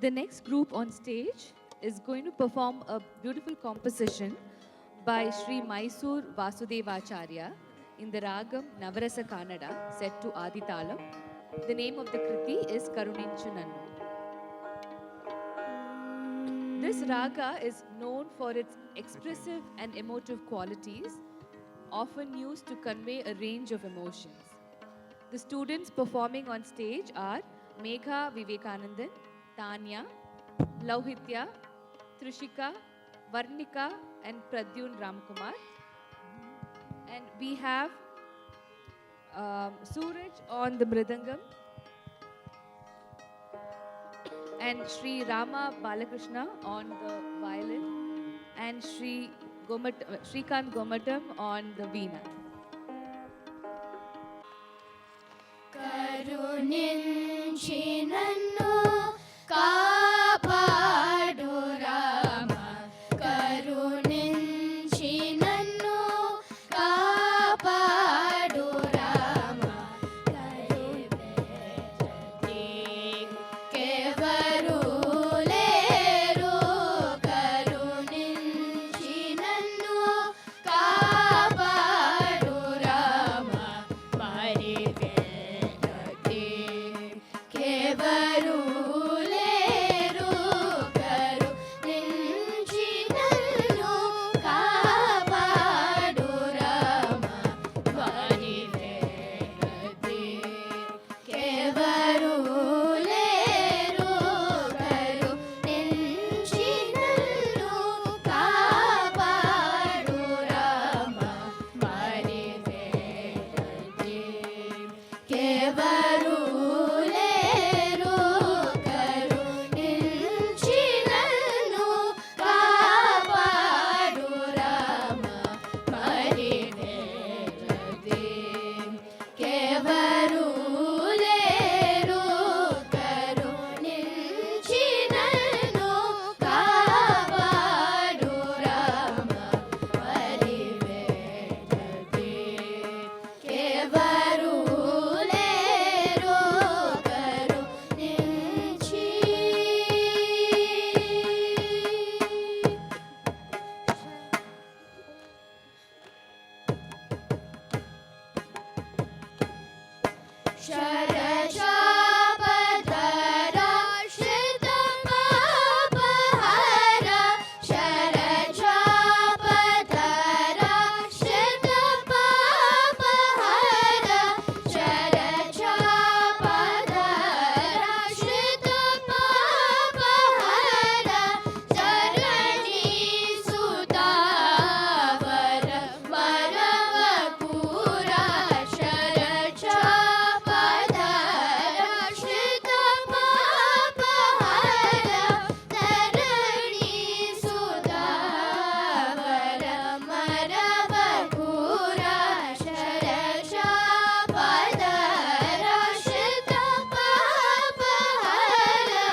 The next group on stage is going to perform a beautiful composition by Sri Mysore Vasudevacharya in the Ragam Navarasa Kannada set to Aditalam. The name of the Kriti is Karuninchu Nannu. This raga is known for its expressive and emotive qualities, often used to convey a range of emotions. The students performing on stage are Megha Vivekanandan, Tanya, Lauhitya, Trishika, Varnika and Pradyun Ramkumar. And we have Suraj on the Mridangam and Sri Rama Balakrishna on the violin and Shrikant Gomatam on the veena. Karuninchi nannu kaapadu Rama, Karuninchi nannu kaapadu Rama, Karivedati kevaru leru, Karuninchi nannu kaapadu Rama, Marivedati kevaru leru, Karuninchi nannu kaapadu Rama, Marivedati kevaru leru, Karuninchi nannu kaapadu Rama, Marivedati kevaru leru, Karuninchi nannu kaapadu Rama, Marivedati kevaru leru, Karuninchi nannu kaapadu Rama, Marivedati kevaru leru, Karuninchi. Sharajapatara Shritapapahara, Sharajapatara Shritapapahara, Sharajapatara Shritapapahara, Sarani Sutavara Maravakura, Sharajapatara Shritapapahara, Sarani Sutavara Maravakura, Sharajapatara Shritapapahara,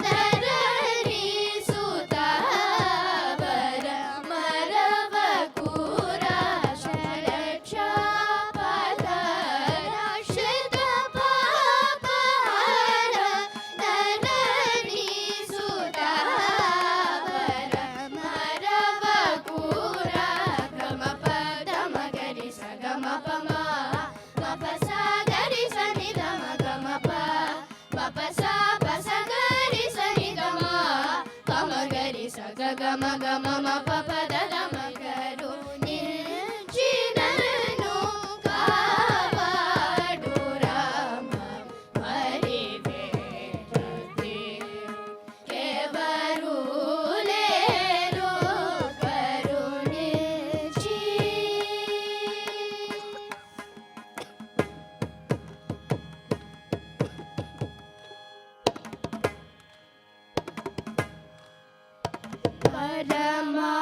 Sarani Sutavara Maravakura, Sharajapatara Shritapapahara, Sarani Sutavara Maravakura. Gamapadamagari sagamapama, mapasagari sanidama gamapa, mapasapasagari sanidama, pamagari sagagama gamama papadadama, Karuninchi nannu kaapadu Rama, Marivedati kevaru leru, Karuninchi. Parama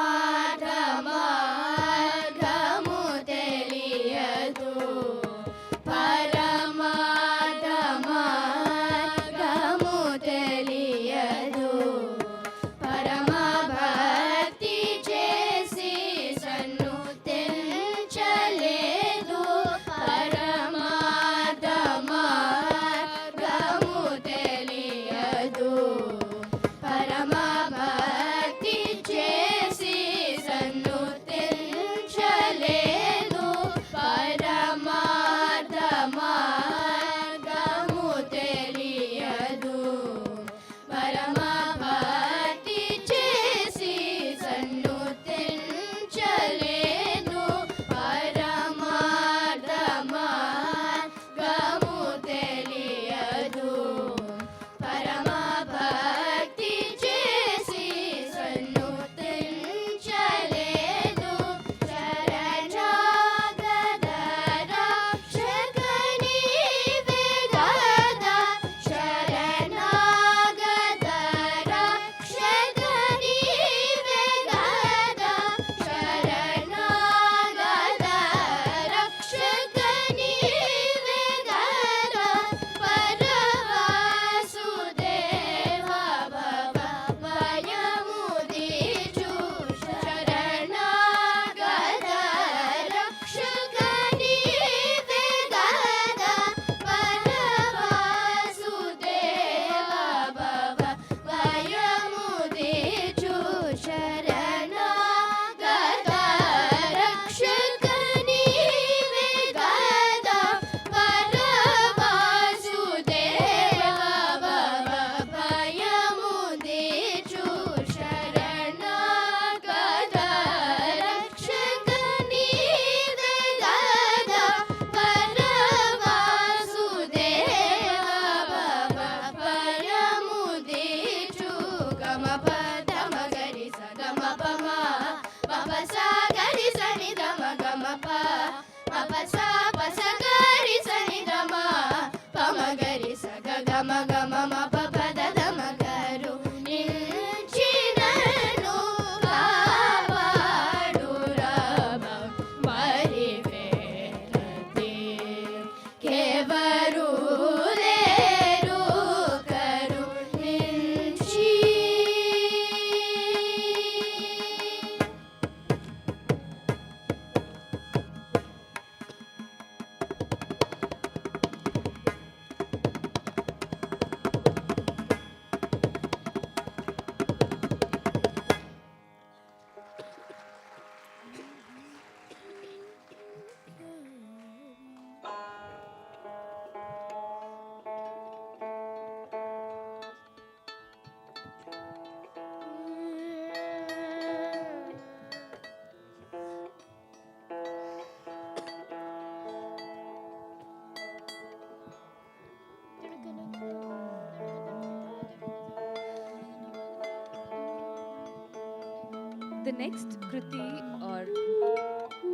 The next Kriti or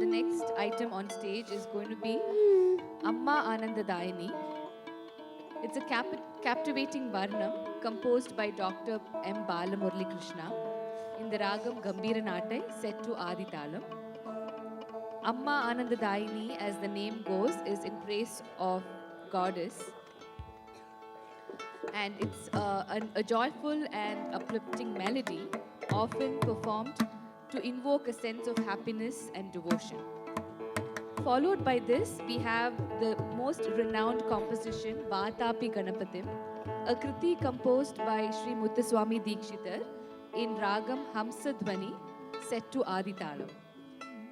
the next item on stage is going to be Amma Anandadayini. It's a captivating Varnam composed by Dr. M. Balamurali Krishna in the Ragam Gambira Natai set to Adi Talam. Amma Anandadayini, as the name goes, is in praise of goddess. And it's a joyful and uplifting melody, often performed to invoke a sense of happiness and devotion. Followed by this, we have the most renowned composition, Vaatapi Ganapathim, a kriti composed by Sri Muthuswami Dikshitar in Ragam Hamsadhvani set to Adi Talam.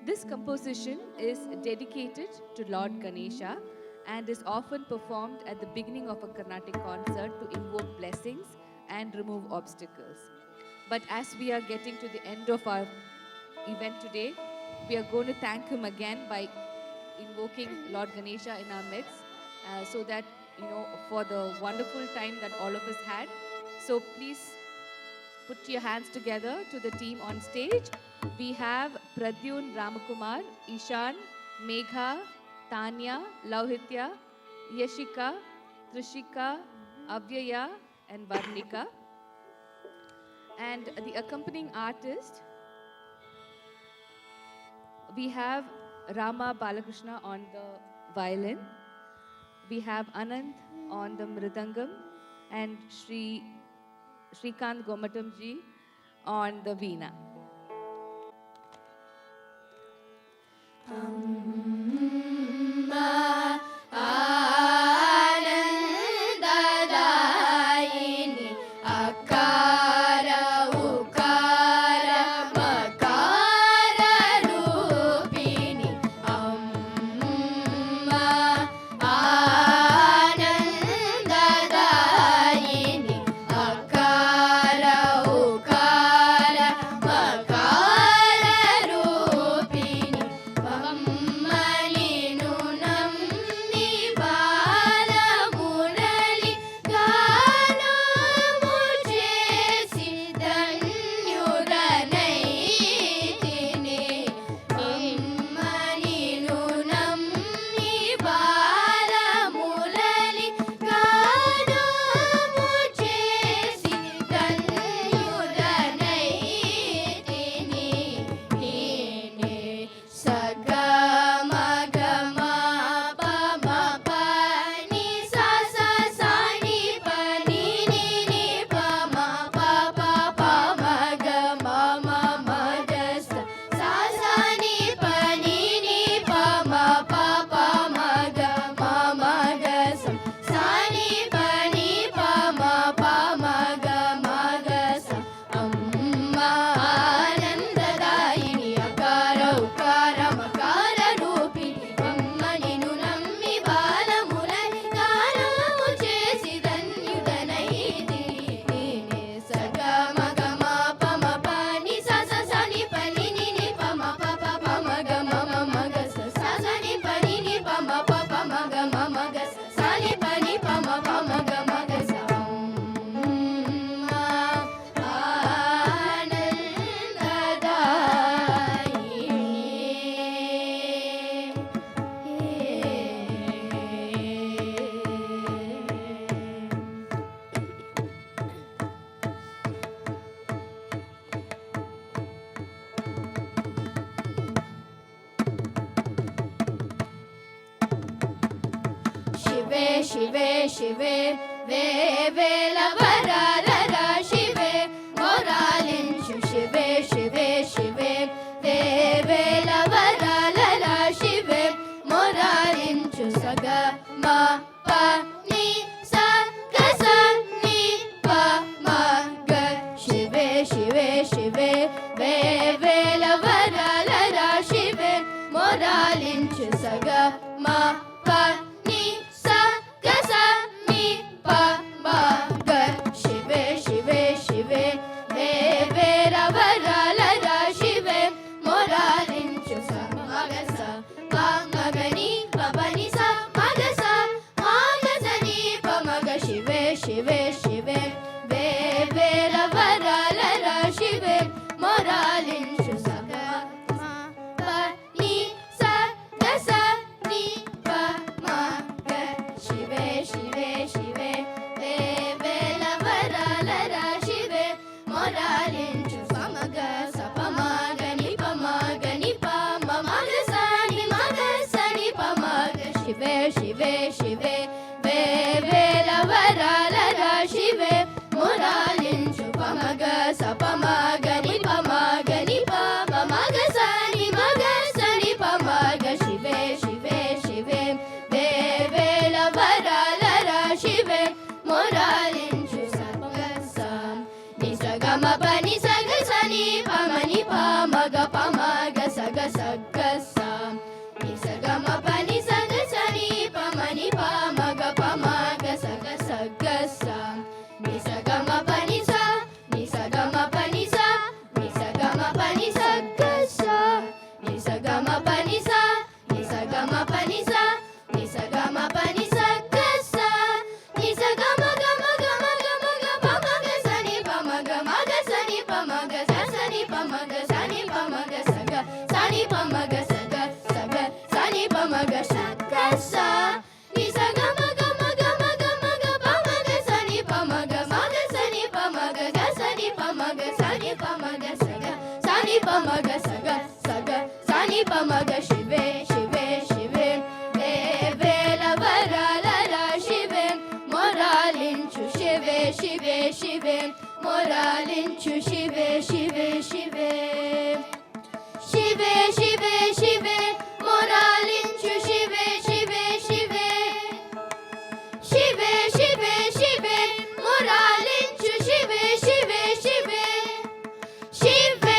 This composition is dedicated to Lord Ganesha and is often performed at the beginning of a Carnatic concert to invoke blessings and remove obstacles. But as we are getting to the end of our event today, we are going to thank him again by invoking Lord Ganesha in our midst, so that, for the wonderful time that all of us had. So please put your hands together to the team on stage. We have Pradyun Ramakumar, Ishan, Megha, Tanya, Lauhitya, Yashika, Trishika, Avyaya, and Varnika. And the accompanying artist, we have Rama Balakrishna on the violin, we have Anand on the mridangam, and Shrikant Gomatamji on the veena. Amma Anandadayini Akara Ukara Makara Rupini Amma Anandadayini Akara Ukara Makara Rupini Ammalinu nammi balamurali గానము చేసి ధన్యుడనైతిని అమ్మనిను నమ్మి బాలమురళి గానము చేసి ధన్యుడనైతిని నేనే సగమగమ పమ పని సస సని పని ని పమ పప పమ గమ మమ గస ససని పని ని పమ పప మగ మమ గస సని పని పమ పమ గమ గస అమ్మ ఆనందదాయిని అకార ఉకార మకార రూపిణి అమ్మ నిన్ను నమ్మి బాలమురళి గానము చేసి ధన్యుడనైతిని నేనే సగమగమ పమ పని సస సని పని ని పమ పప పమ గమ మమ గస ససని పని ని పమ పప మగ మమ గస సని పని పమ పమ గమ గస అమ్మ ఆనందదాయిని శివే శివే శివే వేవేల వరాలర శివే మొరాలించు శివే శివే శివే వేవేల వరాలర శివే మొరాలించు సగ మ ప ని స గ స ని ప మ గ శివే శివే శివే వేవేల వరాలర శివే మొరాలించు సగ మ ప ని స గ స ని ప మ గ శివే శివే శివే వేవేల వరాలర శివే మొరాలించు స మగ స ప మగ ని ప ప ని స మగ స మగ స ని ప మగ శివే శివే శివే వేవేల వరాలర శివే మొరాలించు ಗ ಪ ಮ ಗ ಸ ಗ ಸ ಗ ಸ ನಿ ಸ ಗ ಮ ಪ ನಿ ಸ ಗ ಸ ನಿ ಪ ಮ ನಿ ಪ ಮ ಗ ಪ ಮ ಗ ಸ ಗ ಸ ಗ ಸ ನಿ ಸ ಗ ಮ ಪ ನಿ ಸ ನಿ ಸ ಗ ಮ ಪ ನಿ ಸ ನಿ ಸ ಗ ಮ ಪ ನಿ ಸ ಗ ಸ ನಿ ಸ ಗ ಮ ಪ ನಿ ಸ ನಿ ಸ ಗ ಮ ಪ ನಿ ಸ ನಿ ಸ ಗ ಮ ಪ ನಿ ಸ ಗ ಸ ನಿ ಸ ಗ ಮ ಗ ಮ ಗ ಮ ಗ ಮ ಗ ಪ ಮ ಗ ಸ ನಿ ಪ ಮ ಗ ಮ ಗ ಸ ನಿ ಪ ಮ ಗ ಸ ಸ ನಿ ಪ ಮ ಗ ಸ ನಿ ಪ ಮ ಗ ಸ ಗ ಸ ನಿ ಪ ಮ ಗ ಸ ಗ ಸ ಗ ಸ ನಿ ಪ ಮ ಗ ಸ ಗ ಸ ನಿ ಸ ಗ ಮ ಗ ಮ ಗ ಮ ಗ ಮ ಗ ಪ ಮ ಗ ಸ ನಿ ಪ ಮ ಗ ಮ ಗ ಸ ನಿ ಪ ಮ ಗ ಗ ಸ ನಿ ಪ ಮ ಗ ಸ ನಿ ಪ ಮ ಗ ಸ ಗ ಸ ನಿ ಪ ಮ ಗ ಸ ಗ ಸ ಗ ಸ ನಿ ಪ ಮ ಗ ಶಿವೆ ಶಿವೆ ಶಿವೆ వేలవరాల శివే మొరాలించు శివే శివే శివే మొరాలించు శివే శివే శివే శివే శివే శివే మొరాలించు శివే శివే శివే శివే శివే శివే మొరాలించు శివే శివే శివే శివే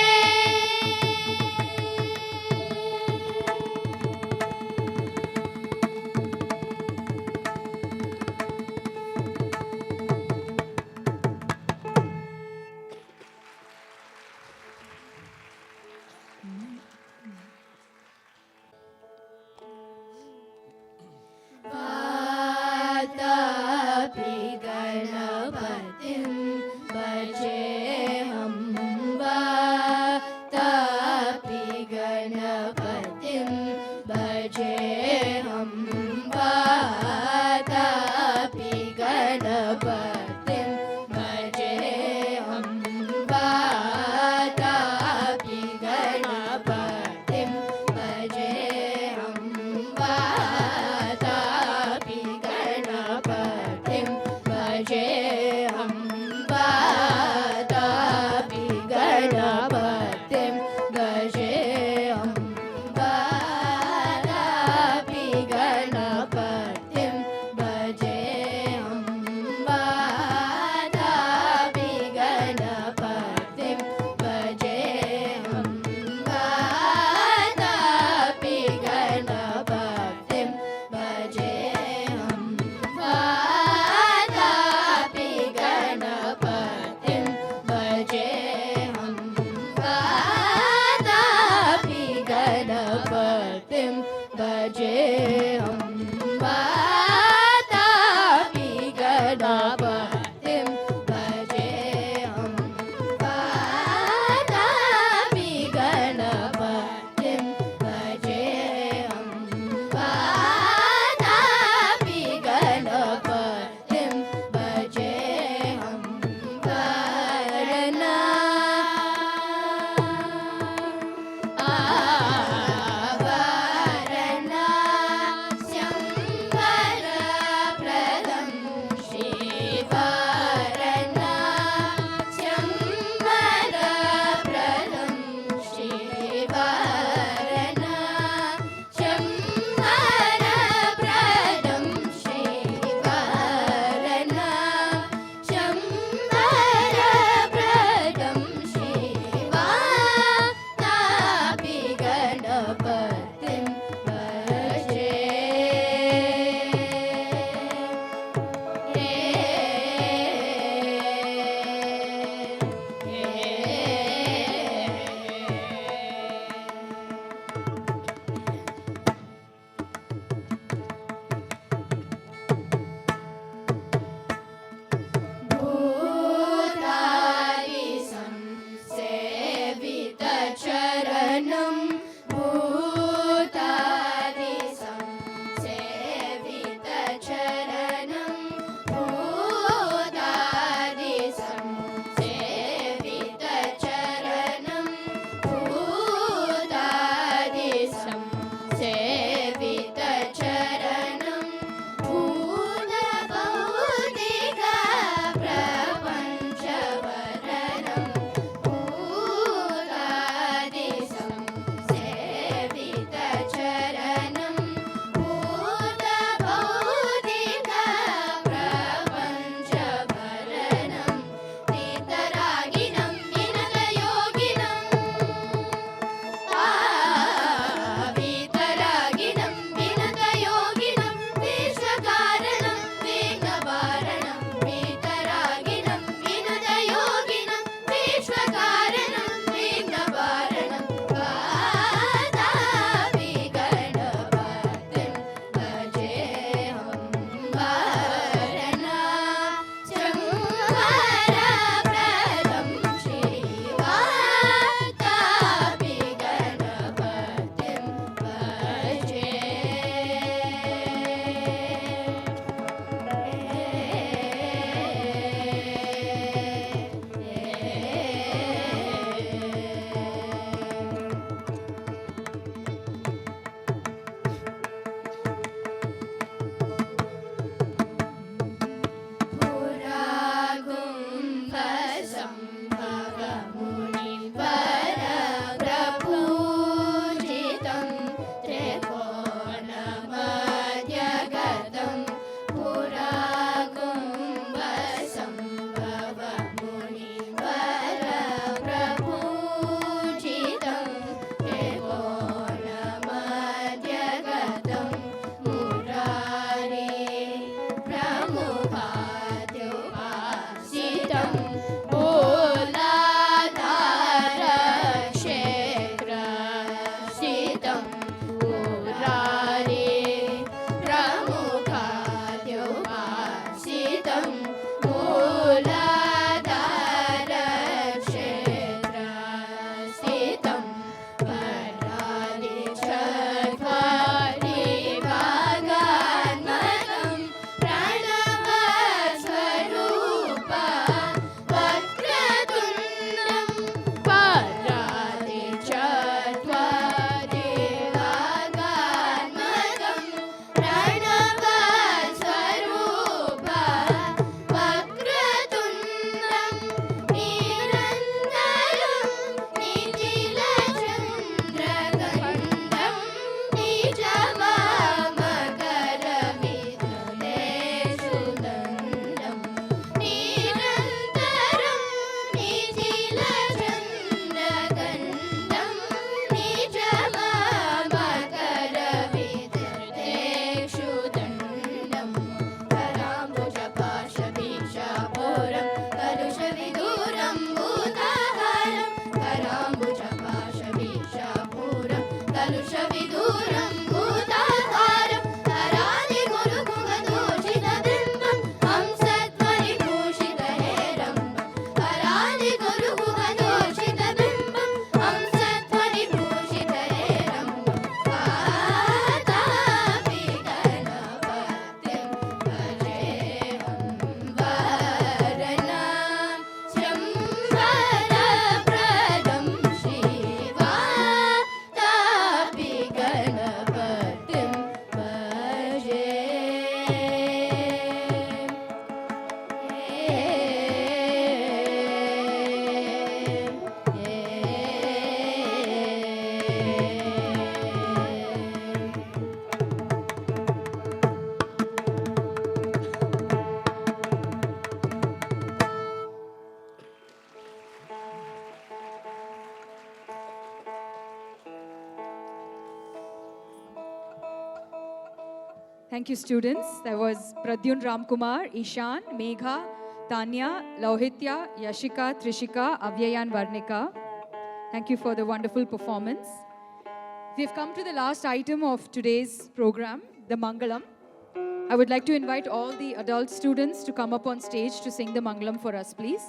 Thank you, students. That was Pradyun Ramkumar, Ishan, Megha, Tanya, Lauhitya, Yashika, Trishika, Avyaya and Varnika. Thank you for the wonderful performance. We have come to the last item of today's program, the Mangalam. I would like to invite all the adult students to come up on stage to sing the Mangalam for us, please.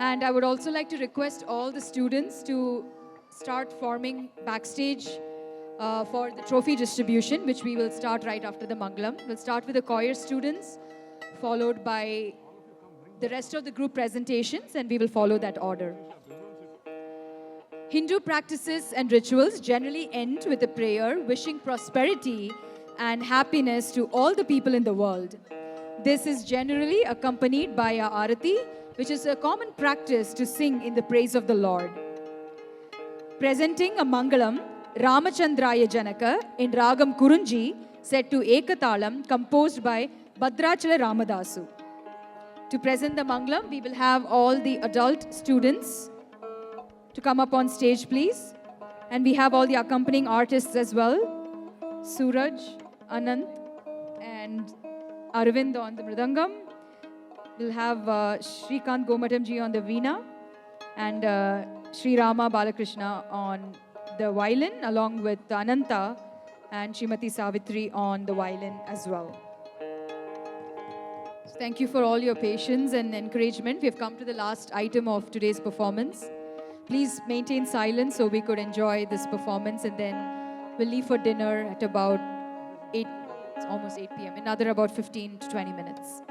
And I would also like to request all the students to start forming backstage for the trophy distribution, which we will start right after the Mangalam. We'll start with the choir students, followed by the rest of the group presentations, and we will follow that order. Hindu practices and rituals generally end with a prayer wishing prosperity and happiness to all the people in the world. This is generally accompanied by a arati, which is a common practice to sing in the praise of the Lord. Presenting a Mangalam, Ramachandraya Janaka in Ragam Kurunji, set to Ekatalam, composed by Bhadrachala Ramadasu. To present the Mangalam, we will have all the adult students to come up on stage, please. And we have all the accompanying artists as well. Suraj, Anant, and Arvind on the Mridangam. We'll have Shrikant Gomatamji on the Veena and Sri Rama Balakrishna on the violin, along with Ananta and Srimati Savitri on the violin as well. So thank you for all your patience and encouragement. We have come to the last item of today's performance. Please maintain silence so we could enjoy this performance, and then we'll leave for dinner at about 8, it's almost 8 p.m., another about 15 to 20 minutes.